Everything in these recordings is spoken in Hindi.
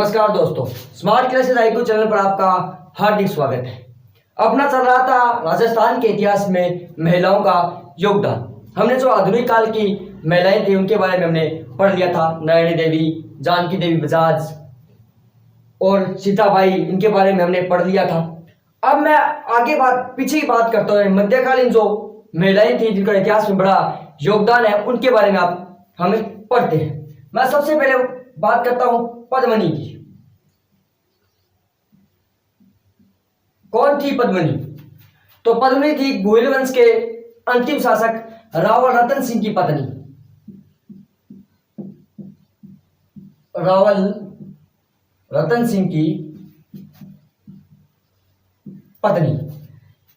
नमस्कार दोस्तों, स्मार्ट क्लासेस आईक्यू चैनल पर आपका हार्दिक स्वागत है। अपना चल रहा था राजस्थान के इतिहास में महिलाओं का योगदान। हमने जो आधुनिक काल की महिलाएं थी उनके बारे में हमने पढ़ लिया था। नयनी देवी, जानकी देवी बजाज और सीताबाई, इनके बारे में हमने पढ़ लिया था। अब मैं आगे पीछे की बात करता हूँ। मध्यकालीन जो महिलाएं थी जिनका इतिहास में बड़ा योगदान है, उनके बारे में आप हमें पढ़ते हैं। मैं सबसे पहले बात करता हूं पद्मिनी की। कौन थी पद्मिनी? तो पद्मिनी थी गोहिल वंश के अंतिम शासक रावल रतन सिंह की पत्नी। रावल रतन सिंह की पत्नी।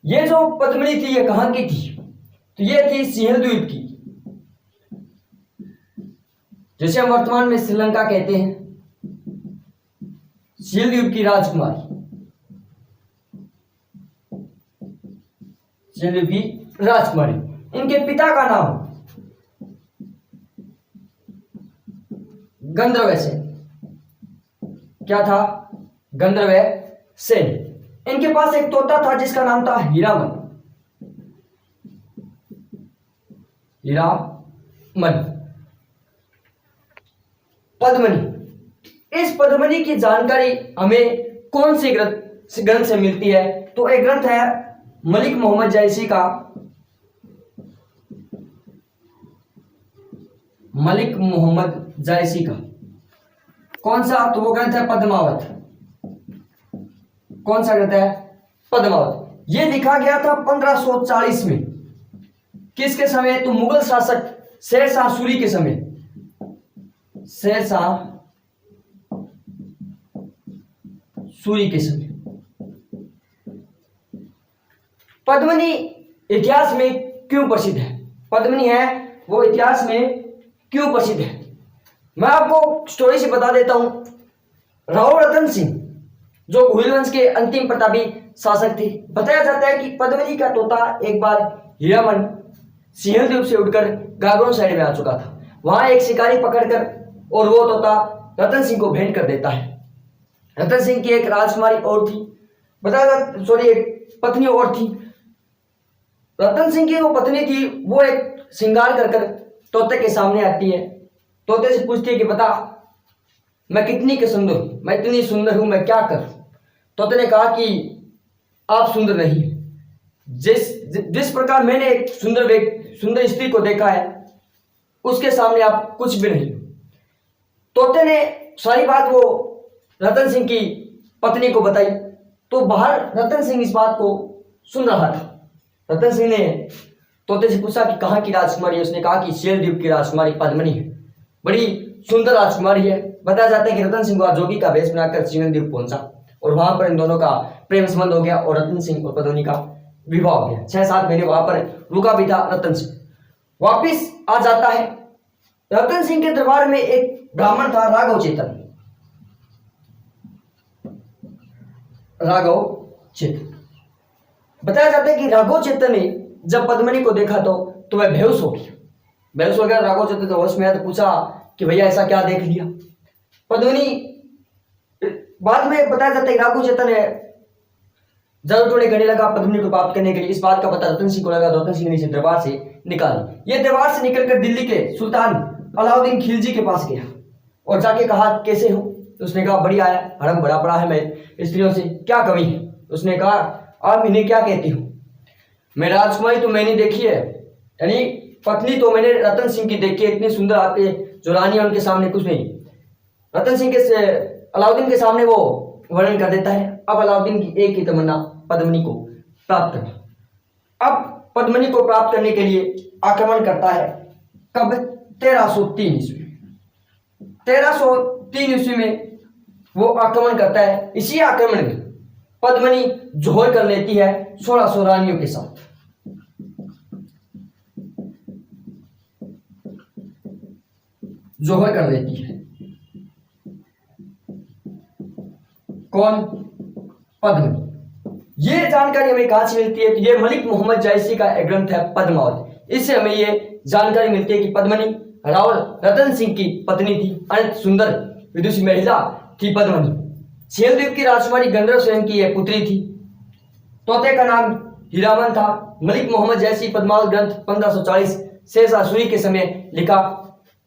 ये जो पद्मिनी थी ये कहां की थी? तो ये थी सिंहल द्वीप की, जिसे हम वर्तमान में श्रीलंका कहते हैं। सिंहल द्वीप की राजकुमारी, सिंहल द्वीप की राजकुमारी। इनके पिता का नाम गंधर्व सेन। क्या था? गंधर्व सेन। इनके पास एक तोता था जिसका नाम था हीरामन। हीरामन। पद्मिनी, इस पद्मिनी की जानकारी हमें कौन से ग्रंथ से मिलती है? तो एक ग्रंथ है मलिक मोहम्मद जायसी का। मलिक मोहम्मद जायसी का कौन सा? तो वो ग्रंथ है पद्मावत। कौन सा ग्रंथ है? पद्मावत। ये लिखा गया था 1540 में। किसके समय? तो मुगल शासक शेरशाह सूरी के समय। शेरशाह सूरी के समय। पद्मिनी इतिहास में क्यों प्रसिद्ध है? पद्मिनी है वो इतिहास में क्यों प्रसिद्ध है? मैं आपको स्टोरी से बता देता हूं। रावल रतन सिंह जो गोहिल वंश के अंतिम प्रतापी शासक थे, बताया जाता है कि पद्मिनी का तोता एक बार हीरामन सिंहल द्वीप से उड़कर गागरोन साइड में आ चुका था। वहां एक शिकारी पकड़कर और वो तोता रतन सिंह को भेंट कर देता है। रतन सिंह की एक राजकुमारी और थी, बताया सॉरी एक पत्नी और थी। रतन सिंह की वो पत्नी थी, वो एक श्रृंगार कर कर तोते के सामने आती है। तोते से पूछती है कि बता मैं कितनी के सुंदर हूं, मैं इतनी सुंदर हूं, मैं क्या करूं? तोते ने कहा कि आप सुंदर नहीं। जिस प्रकार मैंने एक सुंदर स्त्री को देखा है उसके सामने आप कुछ भी नहीं। तोते ने सारी बात वो रतन सिंह की पत्नी को बताई। तो बाहर रतन सिंह इस बात को सुन रहा था। रतन सिंह ने तोते से पूछा कि कहाँ की राजकुमारी है? उसने कहा कि सिंहल द्वीप की राजकुमारी पद्मिनी है, बड़ी सुंदर राजकुमारी है। बताया जाता है कि रतन सिंह जोगी का वेश बनाकर सिंहल द्वीप पहुंचा और वहां पर इन दोनों का प्रेम संबंध हो गया और रतन सिंह और पद्मिनी का विवाह हो गया। 6-7 महीने वहां पर रुका भी था रतन सिंह। वापिस आ जाता है। रतन सिंह के दरबार में एक ब्राह्मण था राघव चेतन। राघव चेतन। बताया जाता है कि राघव चेतन ने जब पद्मिनी को देखा तो वह बेहोश हो गया। बेहोश हो गया। राघव चेतन तो होश में आया तो पूछा कि भैया ऐसा क्या देख लिया? पद्मिनी, बाद में बताया जाता है राघव चेतन है जरूर थोड़े घड़ी लगा पद्मिनी को प्राप्त करने के लिए। इस बात का पता रतन सिंह को लगा। रतन सिंह ने इसे दरबार से निकाली। ये दरबार से निकलकर दिल्ली के सुल्तान अलाउद्दीन खिलजी के पास गया और जाके कहा कैसे हो? तो उसने कहा बढ़िया है, हरम बड़ा पड़ा है, मैं स्त्रियों से क्या कमी है? उसने कहा आप इन्हें क्या कहती हो? मैं राजकुमारी तो मैंने देखी है, यानी पत्नी तो मैंने रतन सिंह की देखी है, इतनी सुंदर आपके जो रानी है उनके सामने कुछ नहीं। रतन सिंह के अलाउद्दीन के सामने वो वर्णन कर देता है। अब अलाउद्दीन की एक ही तमन्ना पद्मिनी को प्राप्त करना। अब पद्मिनी को प्राप्त करने के लिए आक्रमण करता है। कब? 1303 ईस्वी। 1303 ईस्वी में वो आक्रमण करता है। इसी आक्रमण में पद्मिनी जोहर कर लेती है 1600 रानियों के साथ। जोहर कर लेती है। कौन? पद्मिनी। ये जानकारी हमें कहां से मिलती है? तो ये मलिक मोहम्मद जायसी का एक ग्रंथ है पद्मावत। इससे हमें ये जानकारी मिलती है कि पद्मिनी रावल रतन सिंह की पत्नी थी। अत्यंत सुंदर विदुषी महिला थी पद्मनी। सेलद्वीप की राजकुमारी गंधर्व स्वयं की यह पुत्री थी। तोते का नाम हीरावन था। मलिक मोहम्मद जैसी पद्मावत ग्रंथ 1540 शेरशाह सूरी के समय लिखा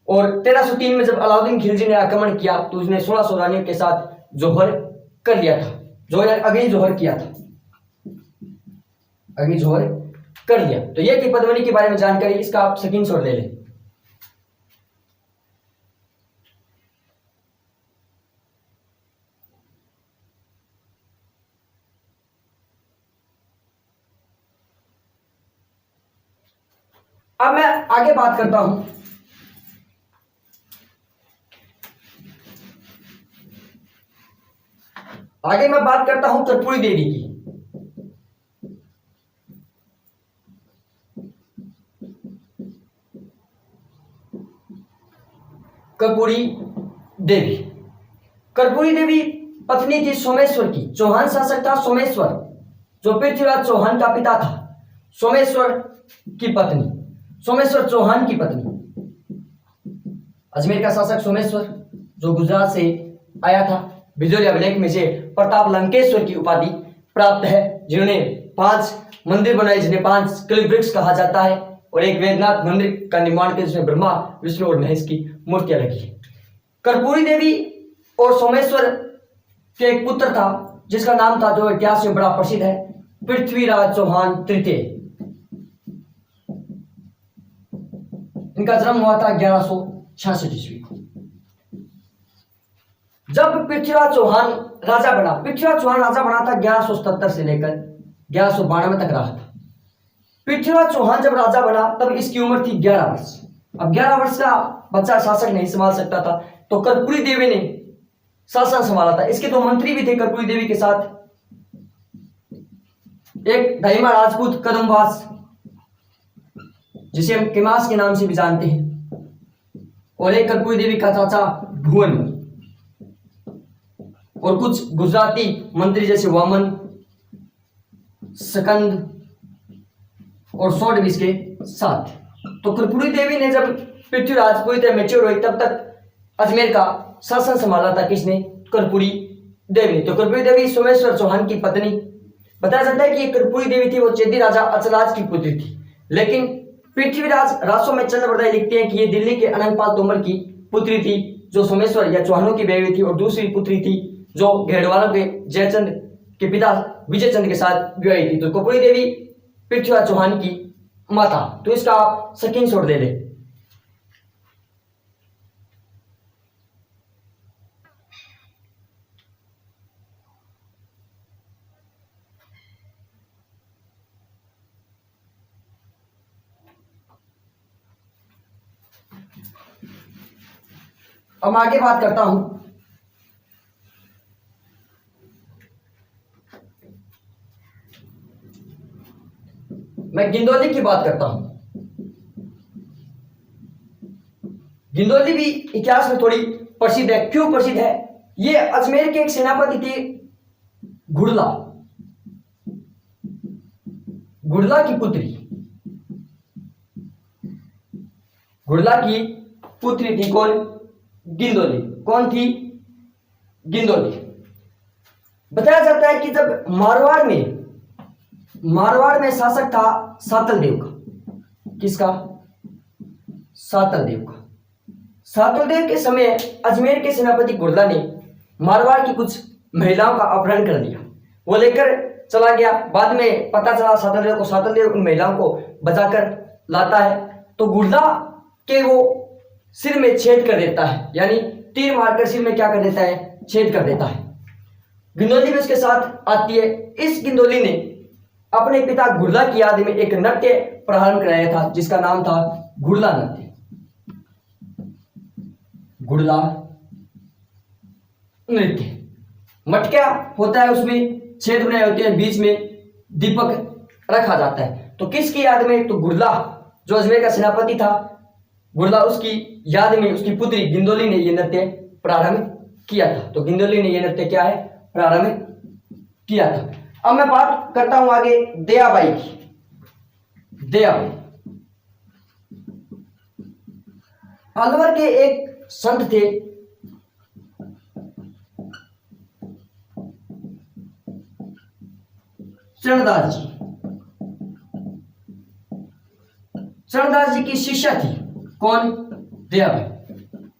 और 1303 में जब अलाउद्दीन खिलजी ने आक्रमण किया तो उसने 1600 रानियों के साथ जोहर कर लिया था। जोहर अग्नि जोहर किया था, अग्नि जोहर कर लिया। तो यह थी पद्मिनी के बारे में जानकारी, इसका आप स्क्रीनशॉट ले लें। अब मैं आगे बात करता हूं कर्पूरी देवी की। कर्पूरी देवी, कर्पूरी देवी पत्नी थी सोमेश्वर की। चौहान शासक था सोमेश्वर, जो पृथ्वीराज चौहान का पिता था। सोमेश्वर की पत्नी, सोमेश्वर चौहान की पत्नी। अजमेर का शासक सोमेश्वर जो गुजरात से आया था। बिजोरी अभिलेख में से प्रताप लंकेश्वर की उपाधि प्राप्त है, जिन्होंने 5 मंदिर बनाए, जिन्हें 5 कलिवृक्ष कहा जाता है, और एक वेदनाथ मंदिर का निर्माण किया जिसमें ब्रह्मा, विष्णु और महेश की मूर्तियां लगी है। कर्पूरी देवी और सोमेश्वर के एक पुत्र था जिसका नाम था, जो इतिहास में बड़ा प्रसिद्ध है, पृथ्वीराज चौहान तृतीय। इनका जन्म हुआ था 1166 ईस्वी को। जब पृथ्वीराज चौहान राजा बना, पृथ्वीराज चौहान राजा बना था 1177 से लेकर 1192 तक रहा था। पृथ्वीराज चौहान जब राजा बना तब इसकी उम्र थी 11 वर्ष। अब 11 वर्ष का बच्चा शासक नहीं संभाल सकता था, तो कर्पूरी देवी ने शासन संभाला था। इसके 2 मंत्री भी थे कर्पूरी देवी के साथ, एक दाहिमा राजपूत कदमवास जिसे हम किमास के नाम से भी जानते हैं, और एक कर्पूरी देवी का चाचा भुवन, और कुछ गुजराती मंत्री जैसे वामन, सकंद और सौड भी इसके साथ। तो कर्पूरी देवी ने जब पृथ्वीराज पूरी तरह मैच्योर हुई तब तक अजमेर का शासन संभाला था किसने? कर्पूरी देवी। तो कर्पूरी देवी सोमेश्वर चौहान की पत्नी। बताया जाता है कि ये कर्पूरी देवी थी वो चेदी राजा अचलराज की पुत्री थी, लेकिन पृथ्वीराज रासो में चंद्रप्रदाय लिखते हैं कि ये दिल्ली के अनंगपाल तोमर की पुत्री थी जो सोमेश्वर या चौहानों की बेटी थी, और दूसरी पुत्री थी जो घेड़वालों के जयचंद के पिता विजय चंद के साथ विवाही थी। तो कर्पूरी देवी पृथ्वीराज चौहान की माता। तो इसका आप स्क्रीनशॉट दे लें। अब मैं आगे बात करता हूं मैं गिंदौली की बात करता हूं। गिंदौली भी इतिहास में थोड़ी प्रसिद्ध है। क्यों प्रसिद्ध है? ये अजमेर के एक सेनापति थे घुड़ला, घुड़ला की पुत्री, घुड़ला की पुत्री थी कौन? गिंदौली। कौन थी? गिंदौली। बताया जाता है कि जब मारवाड़ में शासक था सातल देव का। किसका? सातल देव का। सातल देव के समय अजमेर के सेनापति घुड़ला ने मारवाड़ की कुछ महिलाओं का अपहरण कर लिया, वो लेकर चला गया। बाद में पता चला सातल देव को, सातल देव उन महिलाओं को बचाकर लाता है, तो घुड़ला के वो सिर में छेद कर देता है, यानी तीर मारकर सिर में क्या कर देता है? छेद कर देता है। गिंदौली भी उसके साथ आती है। इस गिंदौली ने अपने पिता घुड़ला की याद में एक नृत्य प्रारंभ कराया था जिसका नाम था घुड़ला नृत्य। घुड़ला नृत्य। मटका होता है, उसमें छेद बनाए होते हैं, बीच में दीपक रखा जाता है। तो किसकी याद में? तो घुड़ला जो अजमेर का सेनापति था, घुड़ला, उसकी याद में उसकी पुत्री गिंदौली ने यह नृत्य प्रारंभ किया था। तो गिंदौली ने यह नृत्य क्या है? प्रारंभ किया था। अब मैं बात करता हूं आगे दयाबाई की। दयाबाई अलवर के एक संत थे चरणदास जी। चरणदास जी की शिष्या थी कौन? दयाबाई।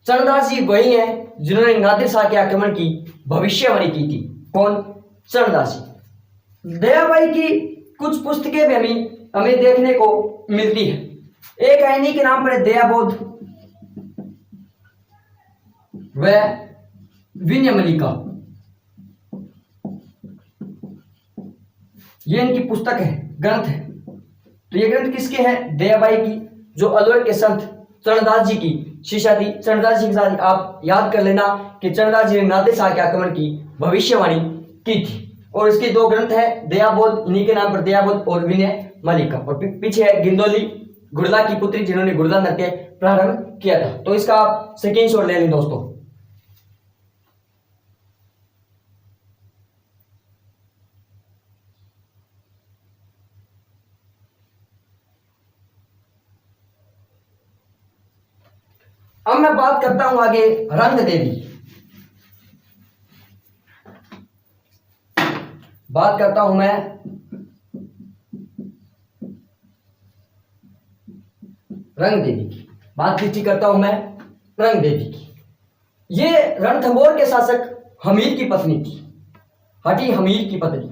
चरणदास जी वही हैं जिन्होंने नादिर शाह के आक्रमण की भविष्यवाणी की थी। कौन? चरणदास जी। दयाबाई की कुछ पुस्तकें भी हमें देखने को मिलती है। एक इन्हीं के नाम पर है दयाबोध व विनय मल्लिका, ये इनकी पुस्तक है, ग्रंथ है। तो ये ग्रंथ किसके हैं? दयाबाई की, जो अलवर के संत चरणदास जी की शिष्या थी। चरणदास जी के साथ आप याद कर लेना कि चरणदास जी ने नादिर शाह के आक्रमण की भविष्यवाणी की थी। और इसके दो ग्रंथ है, दयाबोध, इन्हीं के नाम पर दयाबोध और विनय मल्लिका। और पीछे है गिंदोली, गुरदा की पुत्री, जिन्होंने गुरदा नृत्य प्रारंभ किया था। तो इसका आप स्क्रीनशॉट ले लें दोस्तों। अब मैं बात करता हूं आगे रंग देवी। बात करता हूं मैं रंग देवी की, बात करता हूं मैं रंग देवी की। ये रणथंभौर के शासक हमीर की पत्नी थी, हटी हमीर की पत्नी।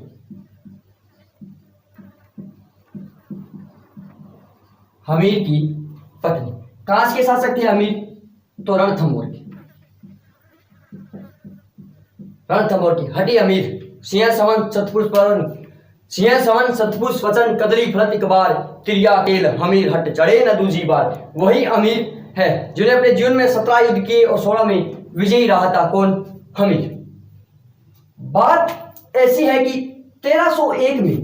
हमीर की पत्नी कहां के शासक थे हमीर? तो रणथंभौर की, रणथंभौर की हटी हमीर। सिंह सवन सतपुरुष वचन कदली फलत इकबार, तिरिया तेल हमीर हट चढ़े न दूजी बार। वही अमीर है जिन्हें अपने जीवन में 17 युद्ध किए और 16 में विजयी रहा था। कौन? हमीर। बात ऐसी है कि 1301 में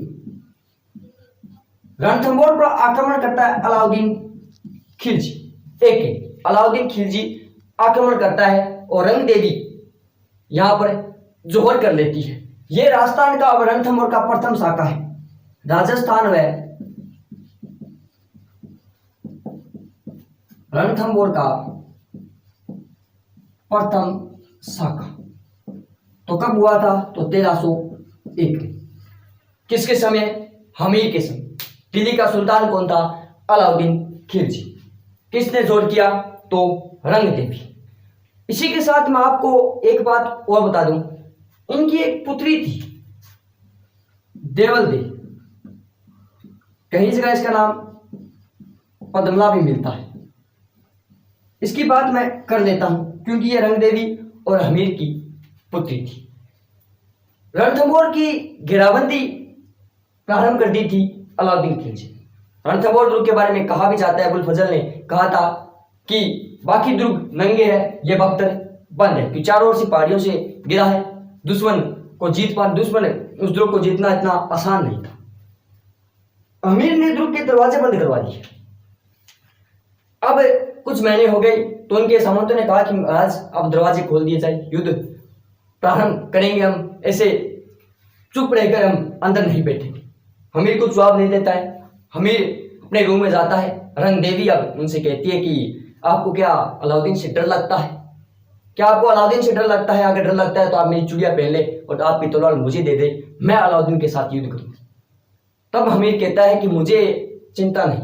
रणथंभौर पर आक्रमण करता है अलाउद्दीन खिलजी। अलाउद्दीन खिलजी आक्रमण करता है और रंग देवी यहां पर जोहर कर लेती है। यह राजस्थान का और रणथंभौर का प्रथम शाखा है। राजस्थान व रणथंभौर का प्रथम शाखा। तो कब हुआ था? तो 1301 में। किसके समय? हमीर के समय। दिल्ली का सुल्तान कौन था? अलाउद्दीन खिलजी। किसने जोर किया? तो रंग देवी। इसी के साथ मैं आपको एक बात और बता दूं, इनकी एक पुत्री थी देवल देवी। कहीं जगह इसका नाम पद्मला भी मिलता है। इसकी बात मैं कर लेता हूं क्योंकि ये रंग देवी और हमीर की पुत्री थी। रणथंभौर की घेराबंदी प्रारंभ कर दी थी अलाउद्दीन खिलजी। रणथंभौर दुर्ग के बारे में कहा भी जाता है, अबुल फजल ने कहा था कि बाकी दुर्ग नंगे हैं, ये बख्तर बंद है, कि चारों ओर से पहाड़ियों से गिरा है, दुश्मन उस दुर्ग को जीतना इतना आसान नहीं था। अमीर ने दुर्ग के दरवाजे बंद करवा दिए। अब कुछ महीने हो गए तो उनके सामंतों ने कहा कि महाराज अब दरवाजे खोल दिए जाए, युद्ध प्रारंभ करेंगे, हम ऐसे चुप रहकर हम अंदर नहीं बैठेंगे। हमीर कुछ जवाब नहीं देता है। हमीर अपने रूम में जाता है। रंग देवी अब उनसे कहती है कि आपको क्या अलाउद्दीन से डर लगता है? क्या आपको अलाउद्दीन से डर लगता है? अगर डर लगता है तो आप मेरी चूड़ियां पहन ले और आपकी तलवार मुझे दे दे, मैं अलाउद्दीन के साथ युद्ध करूं। तब हमीर कहता है कि मुझे चिंता नहीं,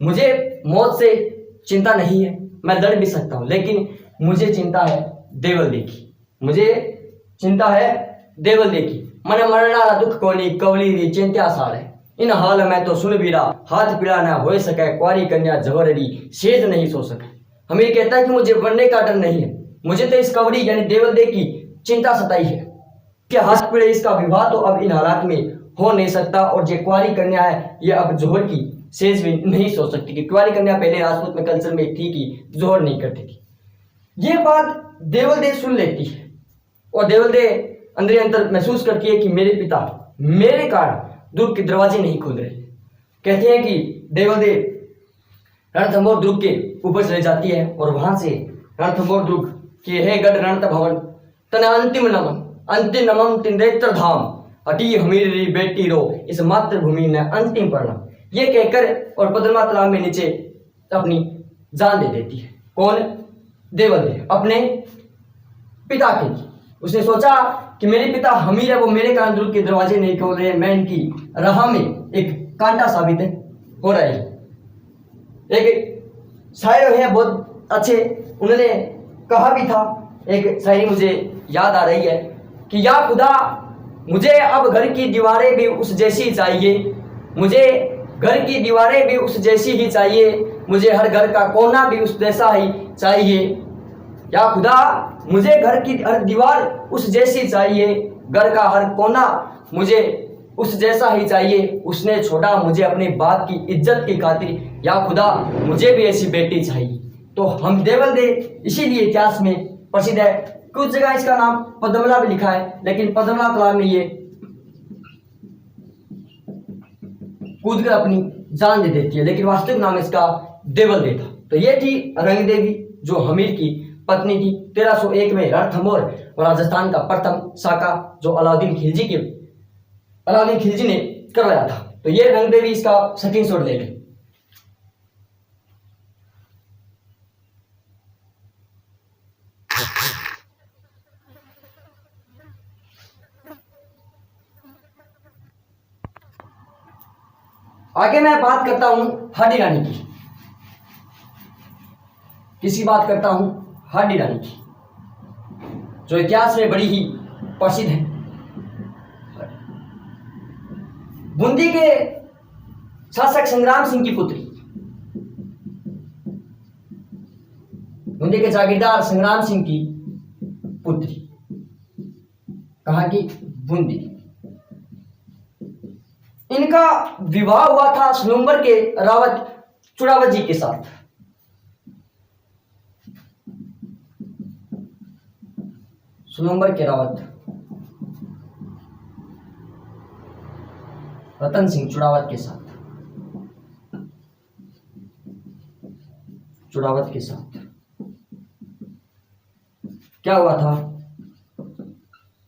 मुझे मौत से चिंता नहीं है, मैं लड़ भी सकता हूं, लेकिन मुझे चिंता है देवल दे की। मुझे चिंता है देवल दे की। मन मरना दुख कोनी कवली री चिंत्या सार है, इन हाल में तो सुन बीरा हाथ पीड़ा ना हो सके, कुंवारी कन्या जहररी सेज नहीं सो सके। हमीर कहता है कि मुझे मरने का डर नहीं है, मुझे तो इस कवरी यानी देवल दे की चिंता सताई है कि हाथ पीड़े इसका विवाह तो अब इन हालात में हो नहीं सकता, और जो कुंवारी कन्या है ये अब जोहर की सेज भी नहीं सो सकती। कि कुंवारी कन्या पहले राजपूत में कल्चर में थी कि जोहर नहीं करती थी। ये बात देवल दे सुन लेती है और देवल दे अंदर अंदर महसूस करती है कि मेरे पिता मेरे कारण दुर्ग के दरवाजे नहीं खोल रहे। कहते हैं कि देवल दे रणथंभौर दुर्ग के ऊपर चले जाती है और वहां से रणथंभौर दुर्ग के है गढ़ रणत भवन तन अंतिम नमम तिंद्रेत्र धाम हटी हमीरी बेटी रो इस मातृभूमि ने अंतिम प्रणाम। ये कहकर और पद्मा तालाब में नीचे अपनी जान दे देती है। कौन? देवल दे अपने पिता के लिए। उसने सोचा कि मेरे पिता हमीर है, वो मेरे कारण दिल के दरवाजे नहीं खोल रहे, मैं इनकी राह में एक कांटा साबित हो रहा है। एक शायर है बहुत अच्छे, उन्होंने कहा भी था, एक शायरी मुझे याद आ रही है कि या खुदा मुझे अब घर की दीवारें भी उस जैसी चाहिए, मुझे घर की दीवारें भी उस जैसी ही चाहिए, मुझे हर घर का कोना भी उस जैसा ही चाहिए। या खुदा मुझे घर की हर दीवार उस जैसी चाहिए, घर का हर कोना मुझे उस जैसा ही चाहिए। उसने छोड़ा मुझे अपने बाप की इज्जत की खातिर, या खुदा मुझे भी ऐसी बेटी चाहिए। तो हम देवल दे इसीलिए इतिहास में प्रसिद्ध है। कुछ जगह इसका नाम पद्मला भी लिखा है, लेकिन पद्मला कलाम में ये कूद कर अपनी जान दे देती है, लेकिन वास्तविक नाम इसका देवल दे था। तो ये थी रंग देवी, जो हमीर की पत्नी थी। 1301 में रणथंभौर और राजस्थान का प्रथम शाका जो अलाउद्दीन खिलजी ने करवाया था। तो ये रंग देवी, इसका स्क्रीनशॉट ले लें। आगे मैं बात करता हूं हाडी रानी की। किसकी बात करता हूं? हाडी रानी की, जो इतिहास में बड़ी ही प्रसिद्ध है। बूंदी के शासक संग्राम सिंह की पुत्री, बूंदी के जागीरदार संग्राम सिंह की पुत्री, कहाँ की? बूंदी। इनका विवाह हुआ था सुनंबर के रावत चुड़ावत जी के साथ। सुनंबर के रावत रतन सिंह चुड़ावत के साथ, क्या हुआ था?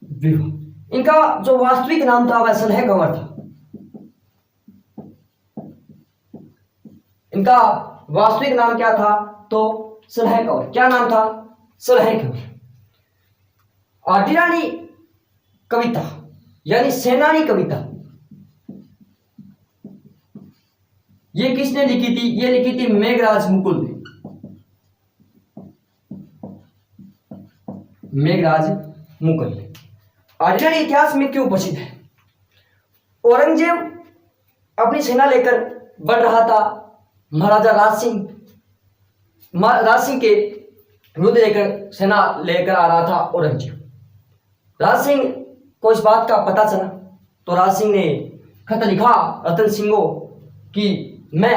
विवाह। इनका जो वास्तविक नाम था वह सलह कंवर था। इनका वास्तविक नाम क्या था? तो सलह कंवर। क्या नाम था? सलह कंवर। हाडी रानी कविता यानी सेनानी कविता, ये किसने लिखी थी? ये लिखी थी मेघराज मुकुल ने। मेघराज मुकुल ने। हाडी रानी इतिहास में क्यों प्रसिद्ध है? औरंगजेब अपनी सेना लेकर बढ़ रहा था। महाराजा राज सिंह के विरुद्ध लेकर सेना लेकर आ रहा था औरंगजेब। राज सिंह को इस बात का पता चला, तो राज सिंह ने खत लिखा रतन सिंह को कि मैं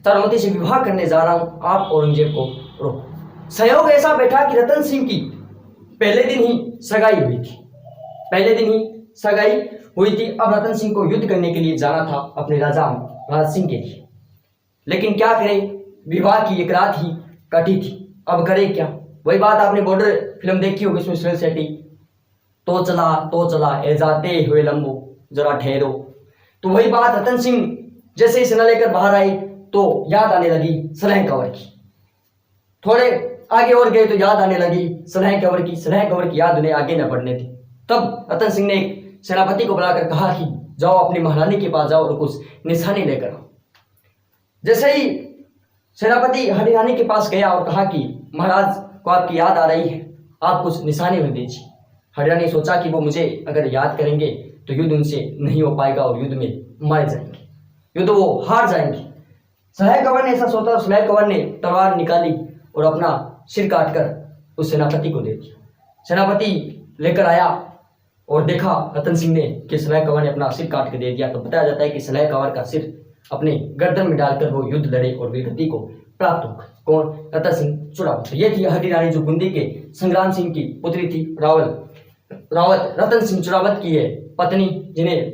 चारुमती से विवाह करने जा रहा हूं, आप औरंगजेब को रोको। संयोग ऐसा बैठा कि रतन सिंह की पहले दिन ही सगाई हुई थी। अब रतन सिंह को युद्ध करने के लिए जाना था अपने राजा राज सिंह के लिए, लेकिन क्या करें, विवाह की एक रात ही कटी थी। अब करे क्या? वही बात आपने बॉर्डर फिल्म देखी होगी, इसमें सुनील शेट्टी, तो चला ए जाते हुए लंबो जरा ठहरो। तो वही बात, रतन सिंह जैसे ही सेना लेकर बाहर आए तो याद आने लगी सलह कंवर की। थोड़े आगे और गए तो याद आने लगी सलह कंवर की याद उन्हें आगे न बढ़ने थी। तब रतन सिंह ने एक सेनापति को बुलाकर कहा कि जाओ अपनी महारानी के पास जाओ और कुछ निशानी लेकर आओ। जैसे ही सेनापति हाडी रानी के पास गया और कहा कि महाराज को आपकी याद आ रही है, आप कुछ निशानी में दीजिए। हाडी रानी सोचा कि वो मुझे अगर याद करेंगे तो युद्ध उनसे नहीं हो पाएगा और युद्ध में मारे जाएंगे, युद्ध वो हार जाएंगे। सलह कंवर ने ऐसा सोचा, सलह कंवर ने तलवार निकाली और अपना सिर काटकर उस सेनापति को दे दिया। सेनापति लेकर आया और देखा रतन सिंह ने कि सलह कंवर ने अपना सिर काट के दे दिया। तो बताया जाता है कि सलह कंवर का सिर अपने गर्दन में डालकर वो युद्ध लड़े और वीरगति को प्राप्त हो। कौन? रतन सिंह चुड़ावत। ये थी हाडी रानी, जो बूंदी के संग्राम सिंह की पुत्री थी। रावत रतन सिंह चुड़ावत की है पत्नी, जिन्हें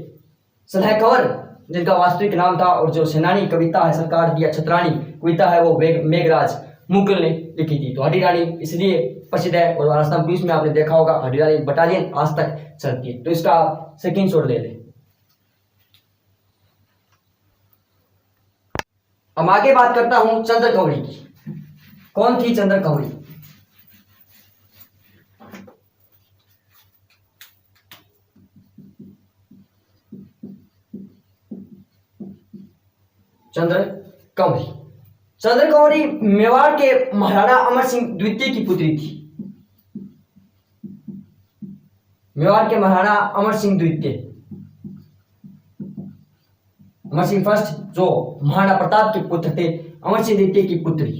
सलह कंवर जिनका वास्तविक नाम था, और जो सेनानी कविता है सरकार दिया छत्राणी कविता है वो मेघराज मुकुल ने लिखी थी। तो हाडी रानी इसलिए प्रसिद्ध है। और राजस्थान पुलिस में आपने देखा होगा हाडी रानी बटालियन आज तक चलती है। तो इसका स्क्रीनशॉट ले लें। हम आगे बात करता हूं चंद्र कंवरी की। कौन थी चंद्र कंवरी? चंद्र कंवरी। चंद्र कंवरी मेवाड़ के महाराणा अमर सिंह द्वितीय की पुत्री थी। मेवाड़ के महाराणा अमर सिंह द्वितीय, अमर सिंह फर्स्ट जो महाराणा प्रताप के पुत्र थे, अमर सिंह द्वितीय की पुत्री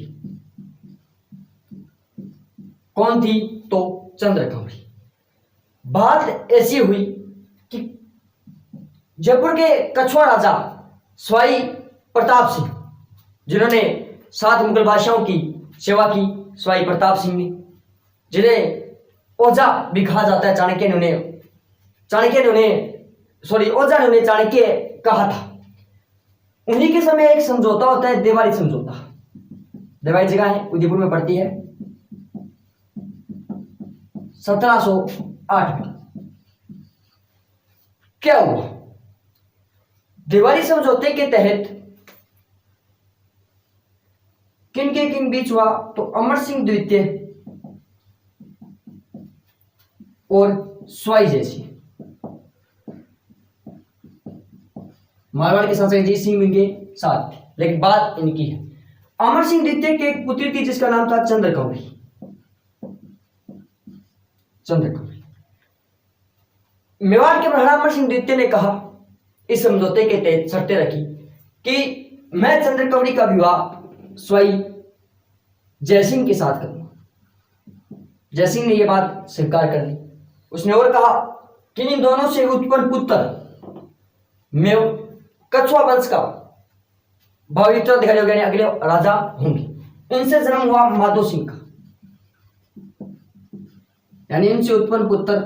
कौन थी? तो चंद्र कंवरी। बात ऐसी हुई कि जयपुर के कछुआ राजा सवाई प्रताप सिंह, जिन्होंने 7 मुगल बादशाहों की सेवा की, सवाई प्रताप सिंह ने, जिन्हें ओझा भी कहा जाता है, ओझा ने उन्हें चाणक्य कहा था। उन्हीं के समय एक समझौता होता है, देवारी समझौता। देवारी जगह है, उदयपुर में पड़ती है। 1708 में क्या हुआ? देवारी समझौते के तहत किन के किन बीच हुआ? तो अमर सिंह द्वितीय और सवाई जयसिंह, मारवाड़ के शासक अजीत सिंह इनके साथ थे। लेकिन बात इनकी है, अमर सिंह द्वितीय की एक पुत्री थी जिसका नाम था चंद्र कंवरी। चंद्र कंवरी। मेवाड़ के महाराणा अमर सिंह द्वितीय ने कहा, इस समझौते के तहत शर्तें रखी कि मैं चंद्र कंवरी का विवाह सवाई जयसिंह के साथ करूंगा। जयसिंह ने यह बात स्वीकार कर ली। उसने और कहा कि इन दोनों से उत्पन्न पुत्र में कछुआ वंश का भावी उत्तराधिकारी यानी अगले राजा होंगे। इनसे जन्म हुआ माधो सिंह का, यानी इनसे उत्पन्न पुत्र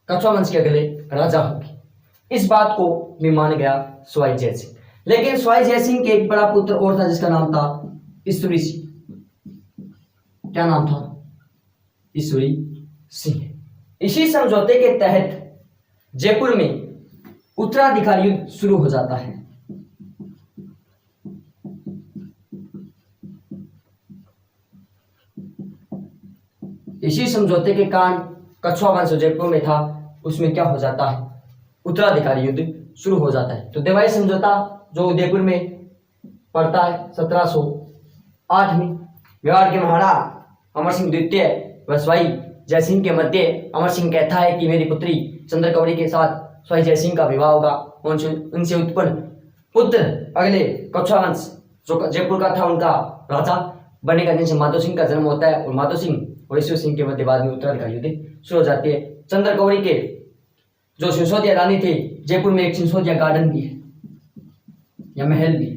कछुआ वंश के अगले राजा होंगे। इस बात को भी मान गया सवाई जयसिंह। लेकिन सवाई जयसिंह के एक बड़ा पुत्र और था जिसका नाम था ईश्वरी सिंह। क्या नाम था? ईश्वरी सिंह। इसी समझौते के तहत जयपुर में उत्तराधिकारी युद्ध शुरू हो जाता है। इसी समझौते के कारण कछुआ वंश जयपुर में था, उसमें क्या हो जाता है? उत्तराधिकारी युद्ध शुरू हो जाता है। तो देवारी समझौता जो उदयपुर में पड़ता है 1708 में, मेवाड़ के महाराणा अमर सिंह द्वितीय व सवाई जयसिंह के मध्य अमर सिंह कहता है कि मेरी पुत्री चंद्र कंवरी के साथ सवाई जयसिंह का विवाह होगा। उनसे उत्पन्न पुत्र अगले कछुआ वंश जो जयपुर का था उनका राजा बनेगा, जिनसे माधो सिंह का जन्म होता है। और माधो सिंह और ईश्वर सिंह के मध्य बाद में उत्तराधिकारी युद्ध शुरू हो जाती है। चंद्र कंवरी के जो सिसोदिया रानी थे, जयपुर में एक सिसोदिया गार्डन भी है या महल भी है।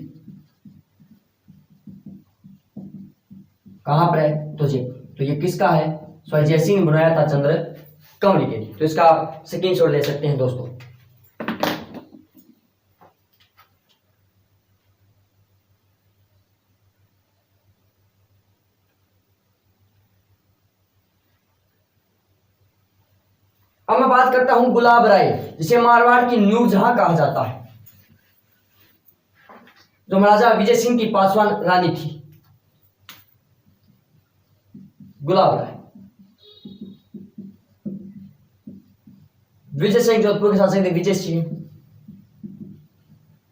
कहां पर है? तो जयपुर। तो ये किसका है? सवाई जयसिंह ने बनाया था चंद्र कंवरी के लिए। तो इसका आप स्क्रीनशॉट ले सकते हैं दोस्तों। अब मैं बात करता हूं गुलाब राय, जिसे मारवाड़ की नूरजहां कहा जाता है, जो महाराजा विजय सिंह की पासवान रानी थी। गुलाब राय विजय सिंह जोधपुर के शासक थे।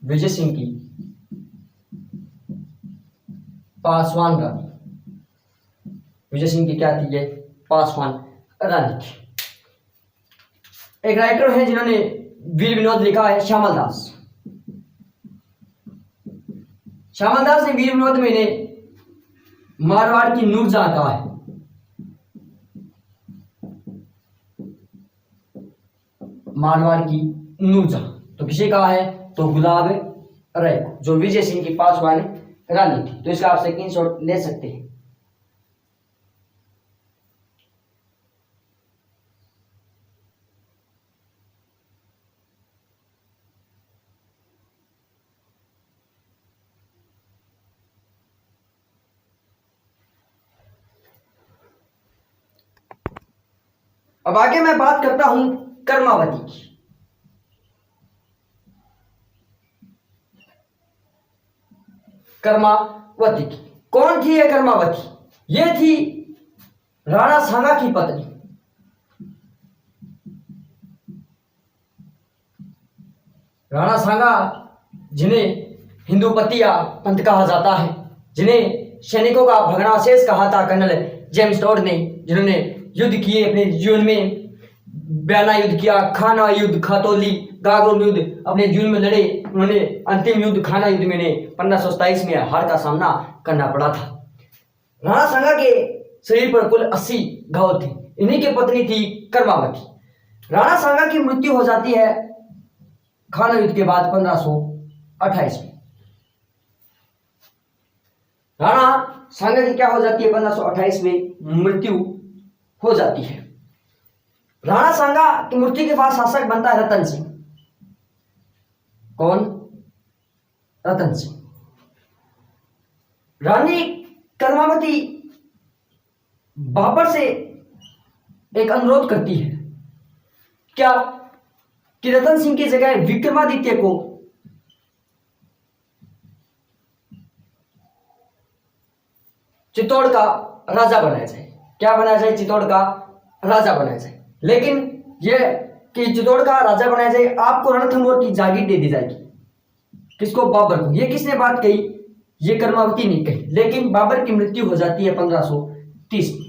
विजय सिंह की पासवान रानी। विजय सिंह की क्या थी? ये पासवान रानी थी। एक राइटर है जिन्होंने वीर विनोद लिखा है, श्यामल दास। श्यामल दास ने वीर विनोद में ने मारवाड़ की नूरजहां कहा है। मारवाड़ की नूरजहां तो किसे कहा है? तो गुलाब राय, जो विजय सिंह की पासवान रानी थी। तो इसका आप स्क्रीनशॉट ले सकते हैं। अब आगे मैं बात करता हूं कर्मावती की। कर्मावती की कौन थी? ये कर्मावती ये थी राणा सांगा की पत्नी। राणा सांगा जिन्हें हिंदूपति या पंथ कहा जाता है, जिन्हें सैनिकों का भग्नावशेष कहा था कर्नल जेम्स टॉड ने, जिन्होंने युद्ध किए अपने जीवन में। बयाना युद्ध किया, खाना युद्ध, खातौली, गागरोन युद्ध अपने जीवन में लड़े। उन्होंने अंतिम युद्ध खाना युद्ध में 1527 में हार का सामना करना पड़ा था। राणा सांगा के शरीर पर कुल 80 घाव थे। इन्हीं की पत्नी थी कर्मावती। राणा सांगा की मृत्यु हो जाती है खाना युद्ध के बाद 1528 में। राणा सांगा की क्या हो जाती है? 1528 में मृत्यु हो जाती है। राणा सांगा की मृत्यु के बाद शासक बनता है रतन सिंह। कौन? रतन सिंह। रानी कर्मावती बाबर से एक अनुरोध करती है, क्या कि रतन सिंह की जगह विक्रमादित्य को चित्तौड़ का राजा बनाया जाए। क्या बनाया जाए? चित्तौड़ का राजा बनाया जाए। लेकिन यह कि चित्तौड़ का राजा बनाया जाए, आपको रणथंभौर की जागीर दे दी जाएगी। किसको? बाबर को। ये किसने बात कही? ये कर्मावती ने कही। लेकिन बाबर की मृत्यु हो जाती है 1530 में।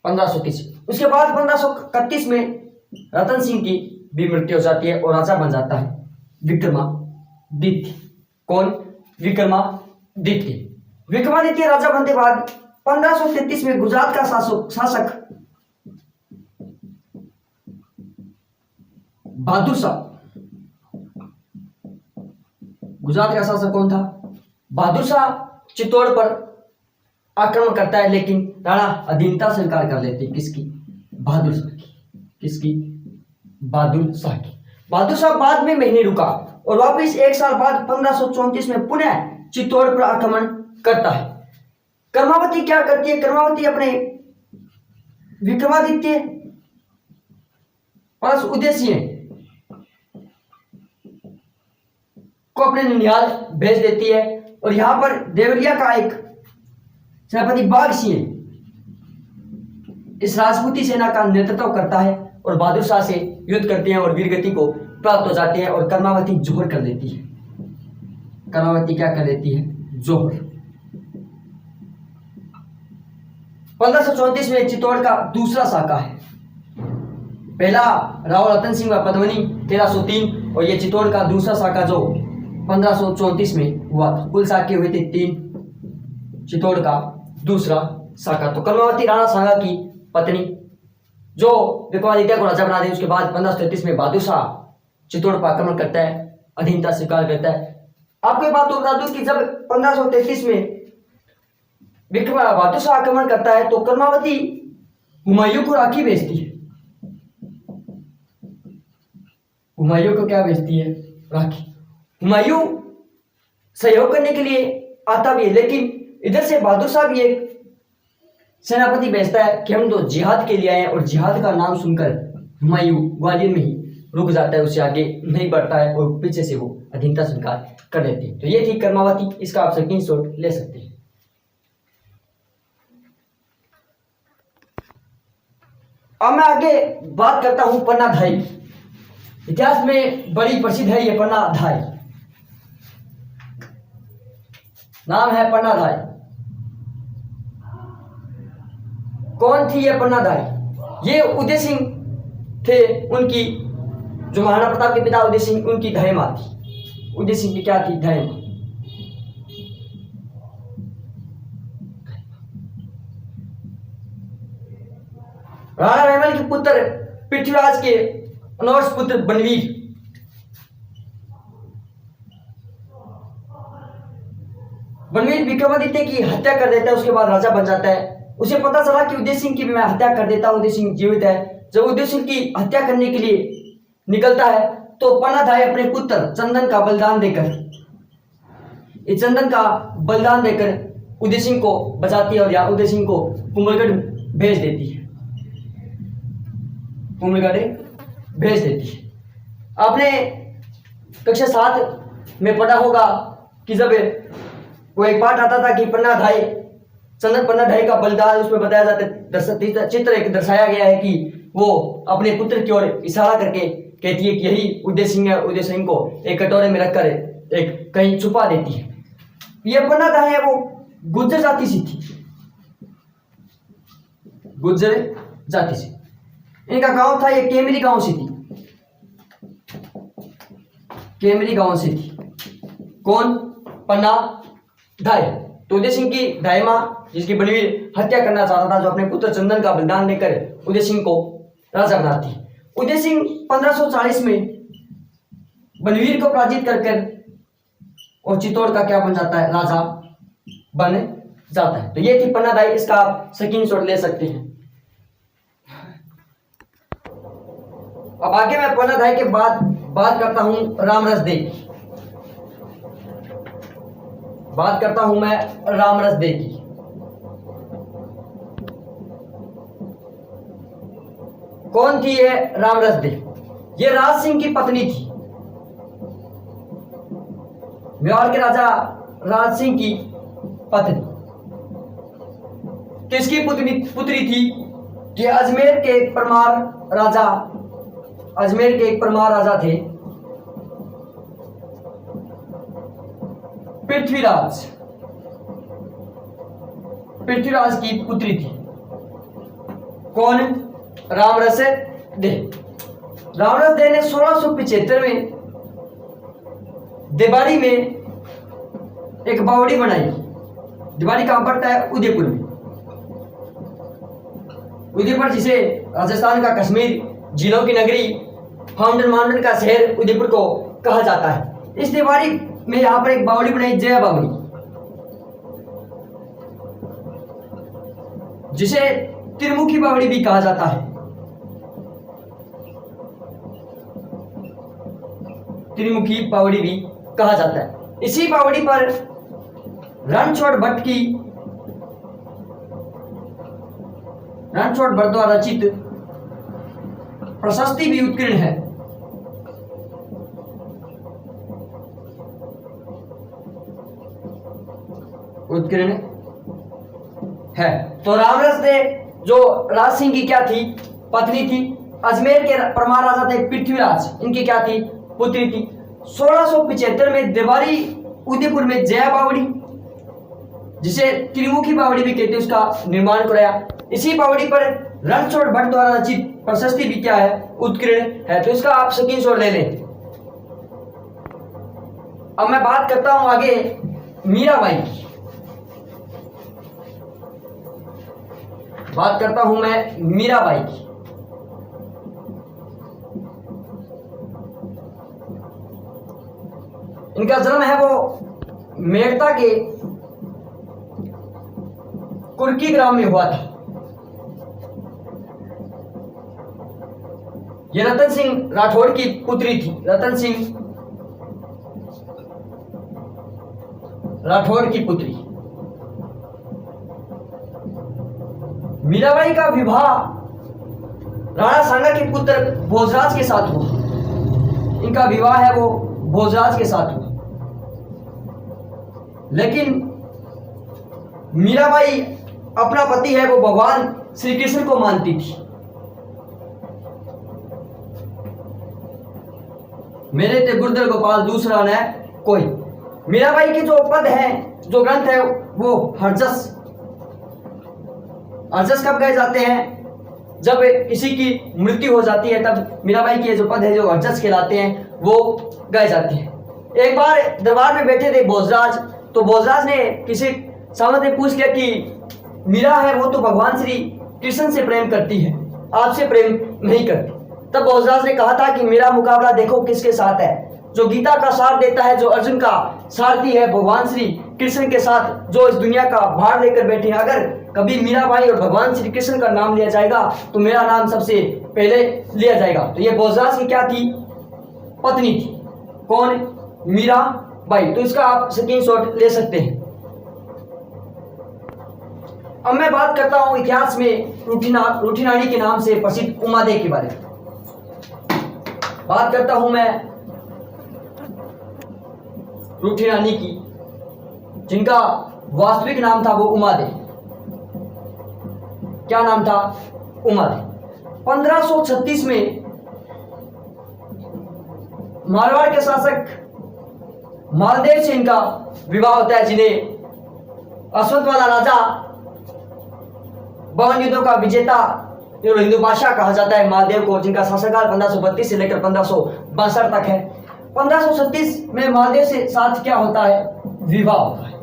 1530 उसके बाद 1531 में रतन सिंह की भी मृत्यु हो जाती है और राजा बन जाता है विक्रमादित्य। कौन? विक्रमादित्य। विक्रमादित्य राजा बनने के बाद 1533 में गुजरात का शासक बहादुर शाह। गुजरात का शासक कौन था? बहादुर शाह चित्तौड़ पर आक्रमण करता है, लेकिन राणा अधीनता स्वीकार कर लेते हैं। किसकी? बहादुर शाह की। किसकी? बहादुर शाह की। बहादुर शाह बाद में महीने रुका और वापस एक साल बाद 1534 में पुनः चित्तौड़ पर आक्रमण करता है। कर्मावती क्या करती है? कर्मावती अपने विक्रमादित्य पास उद्देश्य को अपने ननिहाल भेज देती है और यहां पर देवरिया का एक सेनापति बाघ सिंह इस राजपूती सेना का नेतृत्व करता है और बहादुर शाह से युद्ध करते हैं और वीरगति को प्राप्त हो जाते हैं और कर्मावती जोहर कर लेती है। कर्मावती क्या कर लेती है? जोहर। 1534 में चित्तौड़ का दूसरा साका है। पहला राव रतन सिंह व पद्मनी 1303 और ये चित्तौड़ का दूसरा साका जो 1534 में हुआ था। कुल साके हुए थे 3। चित्तौड़ का दूसरा साका। तो कर्मावती राणा सांगा की पत्नी जो विक्रमादित्य को राजा बना दी। उसके बाद 1533 में बहादुर शाह चित्तौड़ पर आक्रमण करता है, अधीनता स्वीकार करता है। आपको ये बात तो बता दूं कि जब 1533 में बहादुर शाह आक्रमण करता है तो कर्मावती हुमायूं को राखी भेजती है। हुमायूं को क्या भेजती है? राखी। हुमायूं सहयोग करने के लिए आता भी है, लेकिन इधर से बहादुर शाह भी एक सेनापति भेजता है कि हम तो जिहाद के लिए आए हैं, और जिहाद का नाम सुनकर हुमायूं ग्वालियर में ही रुक जाता है, उससे आगे नहीं बढ़ता है और पीछे से वो अधीनता स्वीकार कर लेती है। तो ये थी कर्मावती। इसका आप स्क्रीनशॉट ले सकते हैं। अब मैं आगे बात करता हूं पन्नाधाई। इतिहास में बड़ी प्रसिद्ध है ये पन्नाधाई। नाम है पन्नाधाई। कौन थी ये पन्नाधाई? ये उदय सिंह थे, उनकी जो महाराणा प्रताप के पिता उदय सिंह, उनकी धैर्य थी। उदय सिंह की क्या थी? धैर्य। राणा रैमल के पुत्र पृथ्वीराज के अनवर्ष पुत्र बनवीर विक्रमादित्य की हत्या कर देता है। उसके बाद राजा बन जाता है। उसे पता चला कि उदय सिंह की भी मैं हत्या कर देता हूं, उदय सिंह जीवित है। जब उदय सिंह की हत्या करने के लिए निकलता है तो पन्नाधाई अपने पुत्र चंदन का बलिदान देकर उदय सिंह को बचाती है और या उदय सिंह को कुंभलगढ़ भेज देती है। आपने कक्षा 7 में पढ़ा होगा कि जब वो एक पाठ आता था कि चंदन पन्नाधाई का बलिदान, उसमें बताया जाता चित्र एक दर्शाया गया है कि वो अपने पुत्र की ओर इशारा करके कहती है कि यही उदय सिंह है। उदय सिंह को एक कटोरे में रखकर एक कहीं छुपा देती है। ये पन्नाधाय है वो गुर्जर जाति से थी, गुर्जर जाति से। इनका गांव था ये केमरी गांव से थी, केमरी गांव से थी। कौन? पन्ना धाय। तो उदय सिंह की धाय मां, जिसकी बलवीर हत्या करना चाहता था, जो अपने पुत्र चंदन का बलिदान देकर उदय सिंह को राजा बनाती। उदय सिंह 1540 में बलवीर को पराजित कर और चित्तौड़ का क्या बन जाता है? राजा बन जाता है। तो ये थी पन्नाधाय, इसका आप स्क्रीनशॉट ले सकते हैं। अब आगे मैं पन्नाधाय के बाद बात करता हूं रामरस दे की, बात करता हूं मैं रामरस दे की। कौन थी ये रामरस दे? ये राज सिंह की पत्नी थी, मेवाड़ के राजा राज सिंह की पत्नी। किसकी पुत्री थी? कि अजमेर के एक परमार राजा, अजमेर के एक परमार राजा थे पृथ्वीराज, पृथ्वीराज की पुत्री थी। कौन? रामरस दे। रामरस दे ने 1675 में देवारी में एक बावड़ी बनाई। देवारी कहां पड़ता है? उदयपुर में। उदयपुर जिसे राजस्थान का कश्मीर, जिलों की नगरी, फाउंटेन माउंटेन का शहर उदयपुर को कहा जाता है। इस देवारी में यहां पर एक बावड़ी बनाई, जय बावड़ी, जिसे त्रिमुखी बावड़ी भी कहा जाता है। त्रिमुखी बावड़ी भी कहा जाता है। इसी बावड़ी पर रणछोड़ भट्ट की, रणछोड़ भट्ट द्वारा रचित प्रशस्ति भी उत्कीर्ण है। उत्कीर्ण है। तो रामरस दे जो राज सिंह की क्या थी? पत्नी थी। अजमेर के परमार राजा थे पृथ्वीराज, इनकी क्या थी? पुत्री थी। 1675 में देवारी उदयपुर में जया बावड़ी, जिसे त्रिमुखी बावड़ी भी कहते हैं, उसका निर्माण कराया। इसी बावड़ी पर रणछोड़ भट्ट द्वारा रचित प्रशस्ति भी क्या है? उत्कीर्ण है। तो इसका आप स्क्रीनशॉट ले लें। अब मैं बात करता हूं आगे मीराबाई की, बात करता हूं मैं मीराबाई की। इनका जन्म है वो मेड़ता के कुर्की ग्राम में हुआ था। ये रतन सिंह राठौड़ की पुत्री थी, रतन सिंह राठौड़ की पुत्री। मीराबाई का विवाह राणा सांगा के पुत्र भोजराज के साथ हुआ। इनका विवाह है वो भोजराज के साथ हुआ। लेकिन मीराबाई अपना पति है वो भगवान श्री कृष्ण को मानती थी। मेरे ते गुरुदर गोपाल दूसरा न कोई। मीराबाई के जो पद है, जो ग्रंथ है वो हरजस। हरजस कब गाए जाते हैं? जब किसी की मृत्यु हो जाती है, तब मीराबाई के जो पद है जो हरजस कहलाते हैं वो गाए जाते हैं। एक बार दरबार में बैठे थे भोजराज, तो भोजराज ने किसी सामंत ने पूछ लिया कि मीरा है वो तो भगवान श्री कृष्ण से प्रेम करती है, आपसे प्रेम नहीं करती। तब भोजराज ने कहा था कि मेरा मुकाबला देखो किसके साथ है, जो गीता का सार देता है, जो अर्जुन का सारथी है, भगवान श्री कृष्ण के साथ जो इस दुनिया का भार लेकर बैठे हैं। अगर कभी मीराबाई और भगवान श्री कृष्ण का नाम लिया जाएगा तो मेरा नाम सबसे पहले लिया जाएगा। तो ये भोजराज की क्या थी? पत्नी थी। कौन? मीराबाई। तो इसका आप स्क्रीनशॉट ले सकते हैं। अब मैं बात करता हूं इतिहास में रूठीनाड़ी के नाम से प्रसिद्ध उमादेय के बारे में। बात करता हूं मैं रूठीनाड़ी की, जिनका वास्तविक नाम था वो उमादेय। क्या नाम था? उमादेय। 1536 में मारवाड़ के शासक मालदेव से इनका विवाह होता है, जिन्हें अश्वत्थ वाला राजा, बावन युद्धों का विजेता जो हिंदू बादशाह कहा जाता है मालदेव को, जिनका शासनकाल 1532 से लेकर 1562 तक है। 1536 में मालदेव से साथ क्या होता है, विवाह होता है।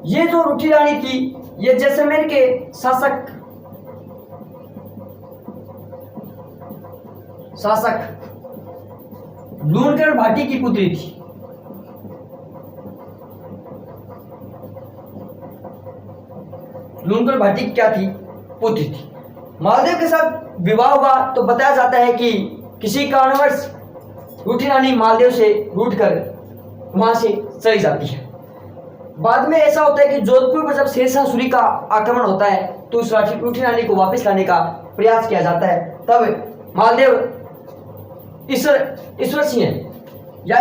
ये जो रूठी रानी थी, ये जैसलमेर के शासक लूणकरण भाटी की पुत्री थी। लूणकरण भाटी की क्या थी, पुत्री थी। मालदेव के साथ विवाह हुआ तो बताया जाता है कि किसी कारणवश रूठी रानी मालदेव से रूठकर वहां से चली जाती है। बाद में ऐसा होता है कि जोधपुर पर जब शेरशाह सूरी का आक्रमण होता है तो उस रूठी रानी को वापस लाने का प्रयास किया जाता है। तब मालदेव ईश्वर सिंह या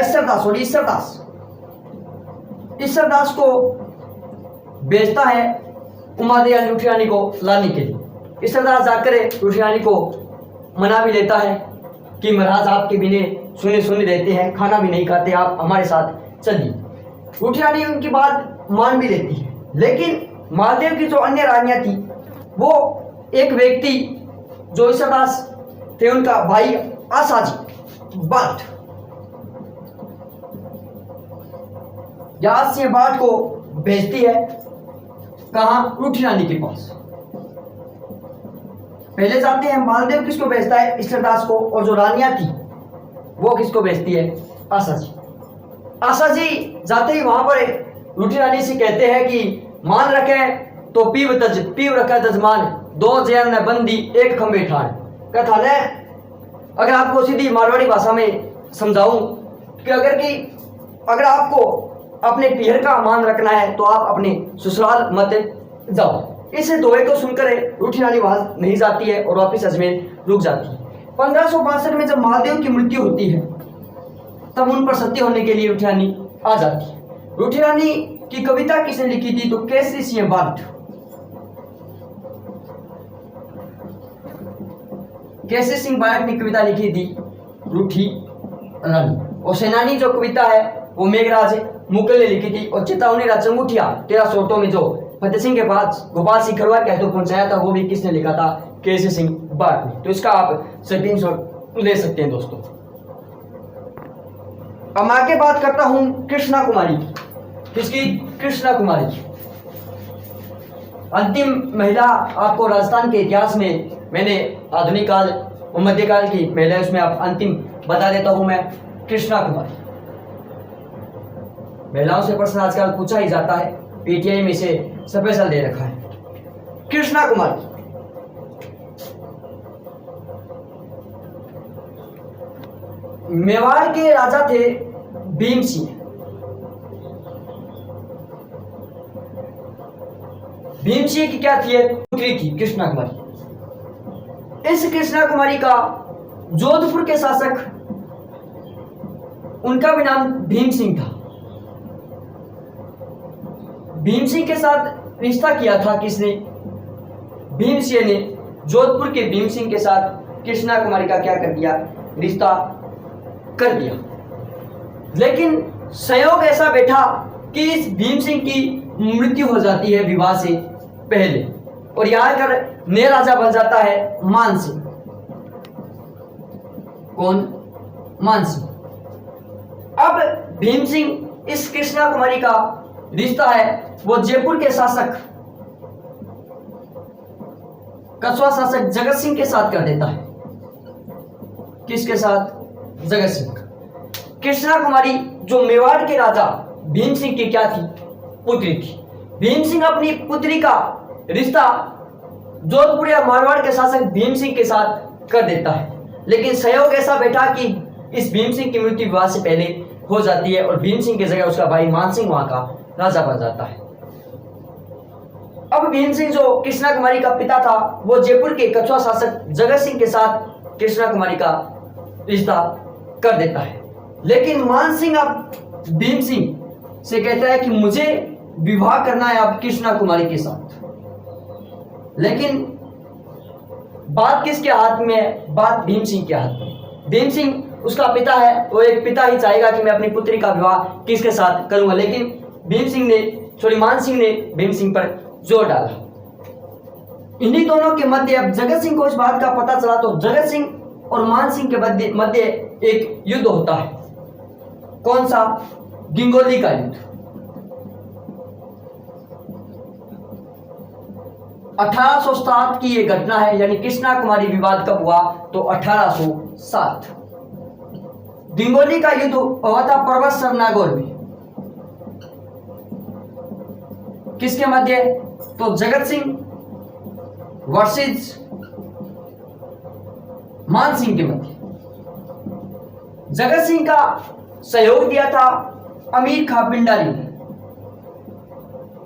ईश्वरदास को भेजता है उमादेवी रूठी रानी को लाने के लिए। ईश्वरदास जाकर रूठी रानी को मना भी लेता है कि महाराज आपके बिना सुने रहते हैं, खाना भी नहीं खाते, आप हमारे साथ चलिए। रूठी रानी उनकी बात मान भी लेती है, लेकिन मालदेव की जो अन्य रानियां थी, वो एक व्यक्ति जो ईश्वरदास थे उनका भाई आसाजी बाठ, याद सिंह बाठ को भेजती है। कहां, रूठी रानी के पास। पहले जाते हैं मालदेव किसको भेजता है, ईश्वरदास को, और जो रानियां थी वो किसको भेजती है, आसाजी। आसाजी जाते ही वहां पर रूठी रानी से कहते हैं कि मान रखे तो पीव रखा तजमान, दो जैन न बंदी एक खंबे ठान। कथा ने अगर आपको सीधी मारवाड़ी भाषा में समझाऊं कि अगर आपको अपने पीहर का मान रखना है तो आप अपने ससुराल मत जाओ। इस दोहे को सुनकर रूठी रानी वहां नहीं जाती है और वापिस अजमेर रुक जाती है। 1562 में जब मालदेव की मृत्यु होती है तब उन पर सत्य होने के लिए रूठी रानी आ जाती है। रूठी रानी की कविता किसने लिखी थी, तो केसरी सिंह बाठ। केसरी सिंह बाठ ने कविता लिखी थी रूठी रानी। और सेनानी जो कविता है वो मेघराज मुगल ने लिखी थी। और चेतावनी राजंगुठिया 1300 में जो फतेह सिंह के पास गोपाल सिंह खरवार के हाथों पहुंचाया था, वो भी किसने लिखा था, केसरी सिंह बाठ ने। तो इसका आप स्क्रीनशॉट ले सकते हैं दोस्तों। अब मैं आगे बात करता हूं कृष्णा कुमारी की। किसकी, कृष्णा कुमारी की। अंतिम महिला आपको राजस्थान के इतिहास में मैंने आधुनिक काल और मध्यकाल की महिला उसमें आप अंतिम बता देता हूं मैं, कृष्णा कुमारी। महिलाओं से प्रश्न आजकल पूछा ही जाता है, पीटीआई में इसे स्पेशल दे रखा है। कृष्णा कुमारी मेवाड़ के राजा थे भीम सिंह। भीम सिंह की क्या थी, पुत्री थी कृष्णा कुमारी। इस कृष्णा कुमारी का जोधपुर के शासक, उनका भी नाम भीम सिंह था। भीम सिंह के साथ रिश्ता किया था किसने, भीम सिंह ने जोधपुर के भीम सिंह के साथ कृष्णा कुमारी का क्या कर दिया, रिश्ता कर दिया। लेकिन संयोग ऐसा बैठा कि इस भीम सिंह की मृत्यु हो जाती है विवाह से पहले, और यहां कर नया राजा बन जाता है मान सिंह। कौन, मान सिंह। अब भीम सिंह इस कृष्णा कुमारी का रिश्ता है वो जयपुर के शासक, कछुआ शासक जगत सिंह के साथ कर देता है। किसके साथ, जगत सिंह। कृष्णा कुमारी जो मेवाड़ के राजा भीम सिंह की क्या थी, पुत्री थी। भीम सिंह अपनी पुत्री का रिश्ता जोधपुर या मारवाड़ के शासक भीम सिंह के साथ कर देता है। लेकिन संयोग ऐसा बैठा कि इस भीम सिंह की मृत्यु विवाह से पहले हो जाती है और भीम सिंह की जगह उसका भाई मान सिंह वहां का राजा बन जाता है। अब भीम सिंह जो कृष्णा कुमारी का पिता था वो जयपुर के कछुआ शासक जगत सिंह के साथ कृष्णा कुमारी का रिश्ता कर देता है। लेकिन मान सिंह अब भीम सिंह से कहता है कि मुझे विवाह करना है अब कृष्णा कुमारी के साथ। लेकिन बात किसके हाथ में है, बात भीम सिंह के हाथ में। भीम सिंह उसका पिता है, वो एक पिता ही चाहेगा कि मैं अपनी पुत्री का विवाह किसके साथ करूंगा, लेकिन मान सिंह ने भीम सिंह पर जोर डाला। इन्हीं दोनों के मध्य अब जगत सिंह को इस बात का पता चला तो जगत सिंह और मान सिंह के मध्य एक युद्ध होता है। कौन सा? गिंगोली का युद्ध। 1807 की यह घटना है, यानी कृष्णा कुमारी विवाद कब हुआ? तो 1807। गिंगोली का युद्ध हुआ था पर्वत सर नागौर में। किसके मध्य? तो जगत सिंह वर्सेस मान सिंह के मध्य। जगत सिंह का सहयोग दिया था अमीर खां पिंडारी ने।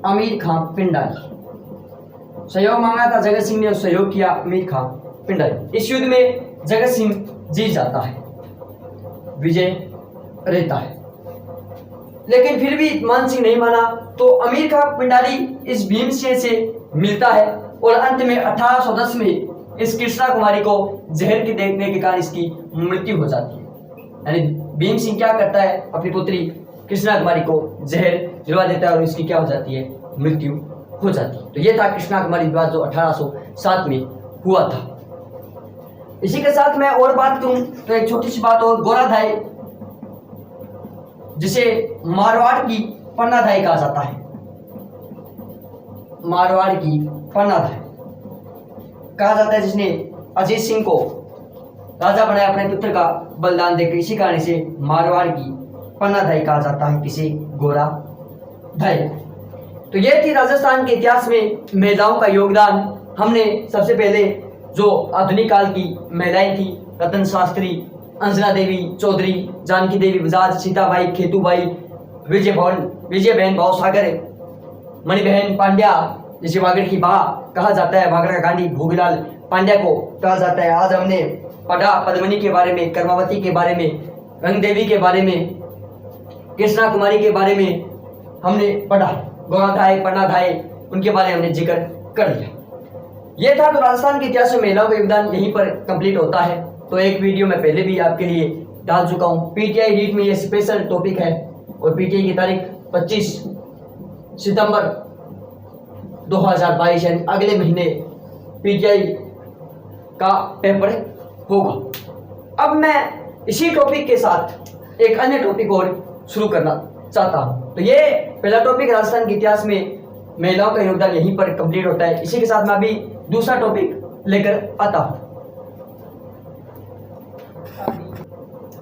अमीर खां पिंडारी सहयोग मांगा था जगत सिंह ने और सहयोग किया अमीर खां पिंडारी। इस युद्ध में जगत सिंह जीत जाता है, विजय रहता है, लेकिन फिर भी मान सिंह नहीं माना तो अमीर खां पिंडारी इस भीमसेन से मिलता है और अंत में 1810 में इस कृष्णा कुमारी को जहर के देखने के कारण इसकी मृत्यु हो जाती है। यानी भीम सिंह क्या करता है? अपनी पुत्री कृष्णा कुमारी को जहर दिलवा देता है और इसकी क्या हो जाती है? मृत्यु हो जाती है। तो ये था कृष्णा कुमारी विवाद जो 1807 में हुआ था। इसी के साथ मैं और बात करूं तो एक छोटी सी बात और, गोराधाई जिसे मारवाड़ की पन्नाधाई कहा जाता है, मारवाड़ की पन्नाधाई कहा जाता है, जिसने अजीत सिंह को राजा बनाया अपने पुत्र का बलिदान देकर, इसी कारण इसे मारवाड़ की पन्नाधाई कहा जाता है। किसे? गोराधाई। तो यह थी राजस्थान के इतिहास में महिलाओं का योगदान। हमने सबसे पहले जो आधुनिक काल की महिलाएं थी, रतन शास्त्री, अंजना देवी चौधरी, जानकी देवी बजाज, सीताबाई, खेतूबाई, विजयबहन भावसागर, मणिबहन पांड्या, जिसे वागड़ की बा कहा जाता है, वागड़ का गांधी भोगीलाल पांड्या को कहा जाता है। आज हमने पढ़ा पद्मिनी के बारे में, कर्मावती के बारे में, रंगदेवी के बारे में, कृष्णा कुमारी के बारे में हमने पढ़ा, गोराधाई, पन्नाधाई, उनके बारे में हमने जिक्र कर लिया। यह था तो राजस्थान के इतिहास में महिलाओं का योगदान यहीं पर कंप्लीट होता है। तो एक वीडियो मैं पहले भी आपके लिए डाल चुका हूँ। पीटीआई रीट में ये स्पेशल टॉपिक है और पीटीआई की तारीख 25 सितंबर 2022 यानी अगले महीने पीटीआई का पेपर होगा। अब मैं इसी टॉपिक के साथ एक अन्य टॉपिक और शुरू करना चाहता हूं। तो ये पहला टॉपिक राजस्थान के इतिहास में महिलाओं का योगदान यहीं पर कंप्लीट होता है। इसी के साथ मैं अभी दूसरा टॉपिक लेकर आता हूं।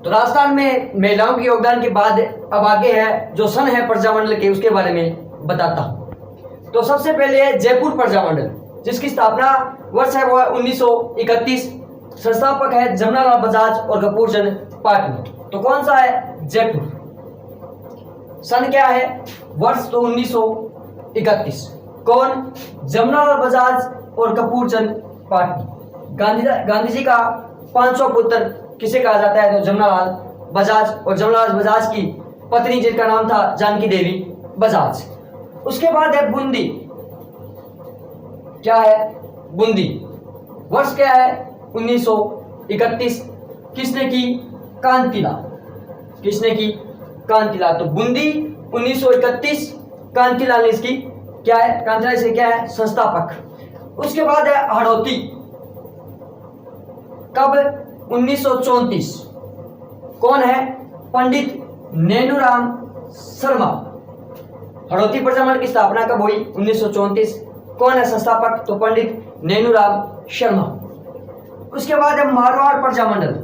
तो राजस्थान में महिलाओं के योगदान के बाद अब आगे है जो सन है प्रजामंडल के, उसके बारे में बताता हूं। तो सबसे पहले है जयपुर प्रजामंडल, जिसकी स्थापना वर्ष है वो 1931। संस्थापक है जमनालाल बजाज और कपूरचंद पाटनी। तो कौन सा है? जयपुर। सन क्या है? वर्ष तो 1931। कौन? जमनालाल बजाज और कपूरचंद पाटनी। गांधी जी का 500 पुत्र किसे कहा जाता है? तो जमनालाल बजाज और जमनालाल बजाज की पत्नी जिनका नाम था जानकी देवी बजाज। उसके बाद है बूंदी। क्या है? बूंदी। वर्ष क्या है? 1931। किसने की? कांतिलाल। किसने की? कांतिलाल। तो बूंदी 1931, कांतिलाल ने इसकी क्या है? कांतिलाल से क्या है? संस्थापक। उसके बाद है हड़ौती। कब? 1934। कौन है? पंडित नैनूराम शर्मा। हड़ौती प्रजामंडल की स्थापना कब हुई? 1934। कौन है संस्थापक? तो पंडित नैनूराम शर्मा। उसके बाद है मारवाड़ प्रजामंडल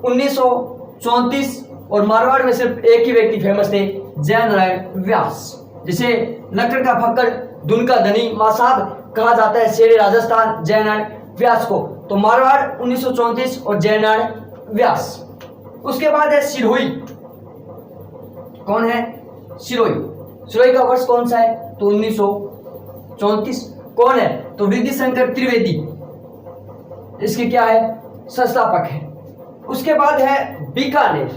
1934 और मारवाड़ में सिर्फ एक ही व्यक्ति फेमस थे, जयनारायण व्यास, जिसे लकड़ का फक्कड़, धुन का धनी, मासाब कहा जाता है, शेरे राजस्थान जयनारायण व्यास को। तो मारवाड़ 1934 और जयनारायण व्यास। उसके बाद है सिरोही। कौन है? सिरोही। सिरोही का वर्ष कौन सा है? तो 1934। कौन है? तो विद्याशंकर त्रिवेदी इसके क्या है? संस्थापक है। उसके बाद है बीकानेर।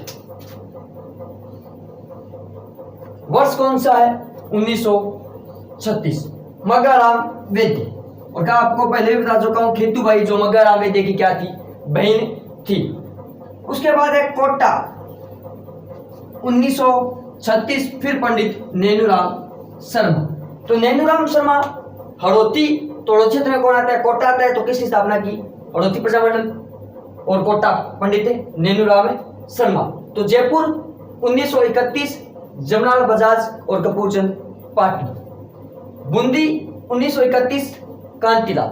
वर्ष कौन सा है? 1936। मग्गाराम वेदी। और क्या आपको पहले भी बता चुका हूं, खेतूबाई जो मग्गाराम वेदी की क्या थी? बहन थी। उसके बाद है कोटा 1936, फिर पंडित नेनूराम शर्मा। तो नेनूराम शर्मा हड़ौती तोड़ो क्षेत्र में कौन आता है? कोटा आता है। तो किसकी स्थापना की? हड़ौती प्रजामंडल। और कोटा पंडित नेनूराम शर्मा। तो जयपुर 1931 जमनालाल बजाज और कपूरचंद पाटनी। बूंदी 1931 कांतिलाल।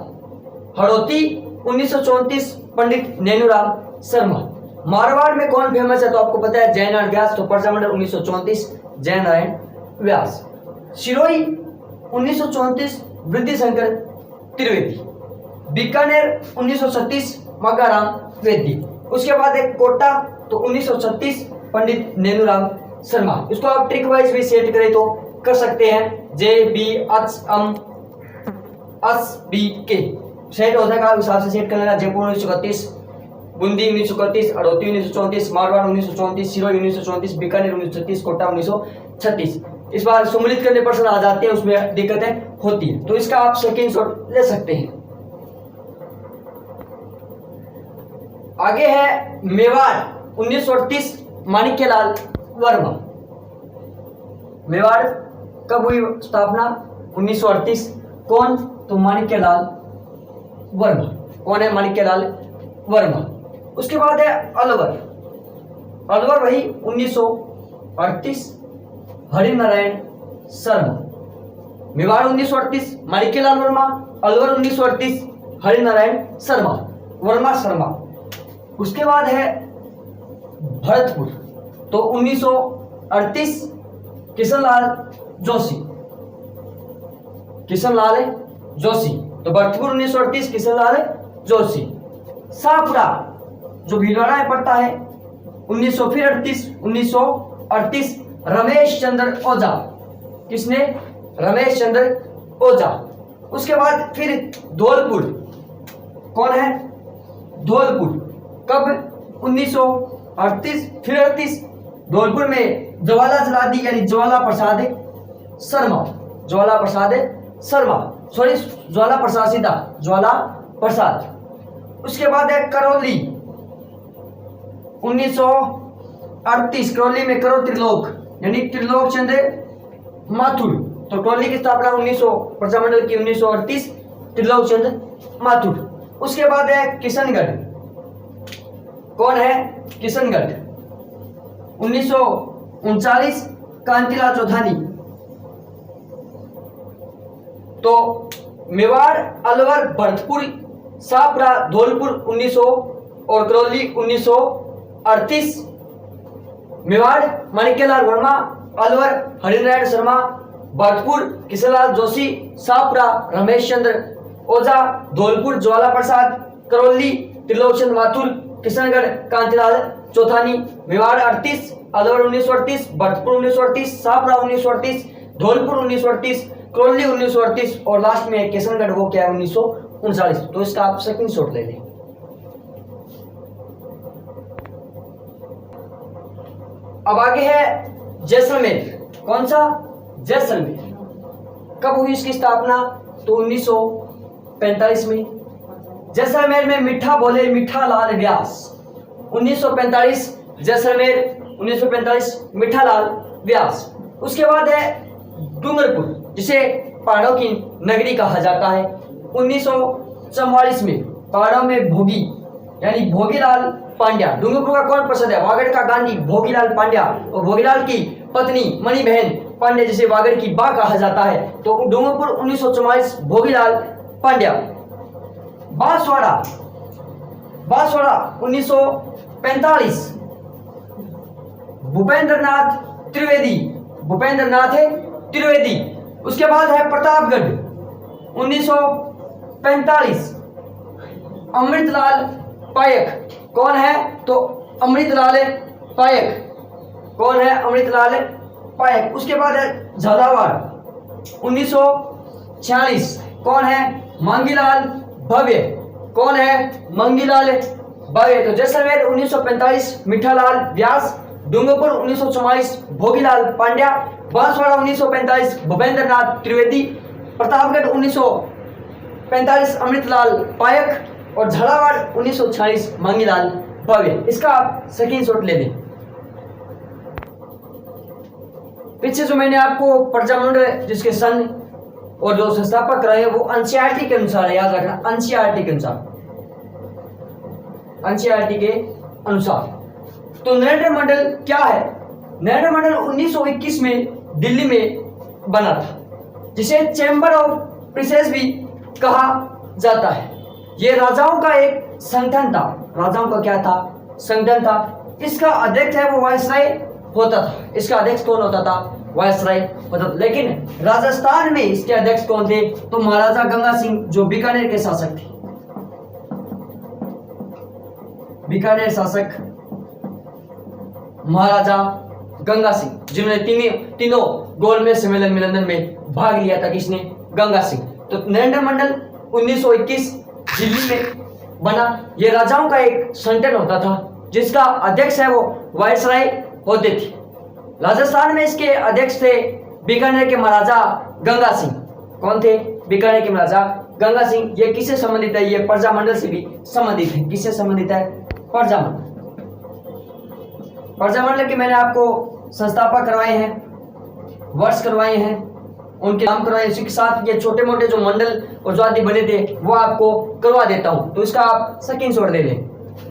हड़ौती 1934 पंडित नेनूराम शर्मा। मारवाड़ में कौन फेमस है? तो आपको पता है जयनारायण व्यास। तो प्रजामंडल 1934 जयनारायण व्यास। सिरोही 1934 वृद्धिशंकर त्रिवेदी। बीकानेर 1936 मग्गाराम वेदी। उसके बाद एक कोटा तो 1936 पंडित नेनूराम शर्मा। इसको आप ट्रिक वाइज भी सेट करें तो कर सकते हैं। JBHMSBK सेट हो जाएगा, उस हिसाब से सेट कर लेना। जयपुर 1931, बूंदी 1931, हड़ौती 1934, मारवाड़ 1934, सिरोही 1934, बीकानेर 1936, कोटा 1936। इस बार सम्मिलित करने पर आ जाते हैं, उसमें दिक्कतें होती है। तो इसका आप स्क्रीनशॉट ले सकते हैं। आगे है मेवाड़ 1938 माणिक्यलाल वर्मा। मेवाड़ कब हुई स्थापना? 1938। कौन? तो माणिक्यलाल वर्मा। कौन है? माणिक्यलाल वर्मा। उसके बाद है अलवर। अलवर वही 1938 हरिनारायण शर्मा। मेवाड़ 1938 माणिक्यलाल वर्मा। अलवर 1938 हरिनारायण शर्मा, वर्मा शर्मा। उसके बाद है भरतपुर तो 1938 किशनलाल जोशी। किशनलाल जोशी। तो भरतपुर 1938 किशनलाल जोशी। शाहपुरा जो भीलवाड़ा में पड़ता है 1938 रमेश चंद्र ओझा। किसने? रमेश चंद्र ओझा। उसके बाद फिर धौलपुर। कौन है? धौलपुर कब? 1938 फिर 38। धौलपुर में ज्वाला जला दी, यानी ज्वाला प्रसाद शर्मा। ज्वाला प्रसाद शर्मा, सॉरी ज्वाला प्रसाद सीधा, ज्वाला प्रसाद। उसके बाद है करौली 1938। करौली में करो त्रिलोक, यानी त्रिलोक चंद्र माथुर। तो करौली की स्थापना 1900 प्रजामंडल की 1938 त्रिलोक चंद्र माथुर। उसके बाद है किशनगढ़। कौन है? किशनगढ़ 1939 कांतिलाल चौधानी। तो मेवाड़, अलवर, भरतपुर, शाहपुरा, धौलपुर 1900 और करौली 1938। मेवाड़ माणिक्यलाल वर्मा, अलवर हरिनारायण शर्मा, भरतपुर किशनलाल जोशी, शाहपुरा रमेश चंद्र ओझा, धौलपुर ज्वाला प्रसाद, करौली त्रिलोकचंद माथुर, किशनगढ़ कांतिलाल चौथानी। मेवाड़ 38, अलवर 1938, भरतपुर 1938, शाहपुरा 1938, धौलपुर 1938, करौली 1938 और लास्ट में किशनगढ़ वो क्या है 1939। तो इसका आप सेकंड शॉट ले लें। अब आगे है जैसलमेर। कौन सा? जैसलमेर। कब हुई इसकी स्थापना? तो 1945 में। जैसलमेर में मीठा बोले मीठा लाल व्यास। 1945 जैसलमेर 1945 मीठा लाल व्यास। उसके बाद है डूंगरपुर, जिसे पहाड़ों की नगरी कहा जाता है। 1944 में पहाड़ों में भोगी यानी भोगीलाल पांड्या। डूंगरपुर का कौन प्रसिद्ध है? वागड़ का गांधी भोगीलाल पांड्या, और भोगीलाल की पत्नी मणि बहन पांड्या, जिसे वागड़ की बा कहा जाता है। तो डूंगरपुर 1944 भोगीलाल पांड्या। बांसवाड़ा 1945 भूपेंद्रनाथ त्रिवेदी। भूपेंद्रनाथ त्रिवेदी। उसके बाद है प्रतापगढ़ 1945 अमृतलाल पायक। कौन है? तो अमृतलाल पायक। कौन है? अमृतलाल पायक। उसके बाद है झालावाड़ 1946। कौन है? मांगीलाल भव्य। कौन है? मांगीलाल भव्य। तो जैसलमेर 1945 मीठालाल व्यास, डूंगरपुर 1944 भोगीलाल पांड्या, बांसवाड़ा 1945 भूपेंद्रनाथ त्रिवेदी, प्रतापगढ़ 1945 अमृतलाल पायक और झालावाड़ 1946 मांगीलाल भव्य, इसका आप स्क्रीनशॉट ले लें। पीछे जो मैंने आपको प्रजामंडल जिसके सन और जो संस्थापक रहे वो एनसीईआरटी के अनुसार है, याद रखना, एनसीईआरटी के अनुसार, एनसीईआरटी के अनुसार। तो नरेंद्र मंडल क्या है? नरेंद्र मंडल 1921 में दिल्ली में बना था, जिसे चैम्बर ऑफ प्रिंसेस भी कहा जाता है। ये राजाओं का एक संगठन था। राजाओं का क्या था? संगठन था। इसका अध्यक्ष है वो वायसराय होता था। इसका अध्यक्ष कौन होता था? वायसराय होता था। लेकिन राजस्थान में इसके अध्यक्ष कौन थे? तो महाराजा गंगा सिंह, जो बीकानेर के शासक थे। बीकानेर शासक महाराजा गंगा सिंह, जिन्होंने तीनों गोलमेज सम्मेलन में लंदन में भाग लिया था। किसने? गंगा सिंह। तो नरेंद्र मंडल 1921 दिल्ली में बना। यह राजाओं का एक संगठन होता था, जिसका अध्यक्ष है वो वायसराय होते थे। राजस्थान में इसके अध्यक्ष थे बीकानेर के महाराजा गंगा सिंह। कौन थे? बीकानेर के महाराजा गंगा सिंह। ये किससे संबंधित है? ये प्रजामंडल से भी संबंधित है। किससे संबंधित है? प्रजामंडल। प्रजामंडल के मैंने आपको संस्थापक करवाए हैं, वर्ष करवाए हैं, उनके नाम करवाए। इसी के साथ ये छोटे मोटे जो मंडल और जो आदि बने थे वो आपको करवा देता हूं। तो इसका आप स्क्रीनशॉट ले लें।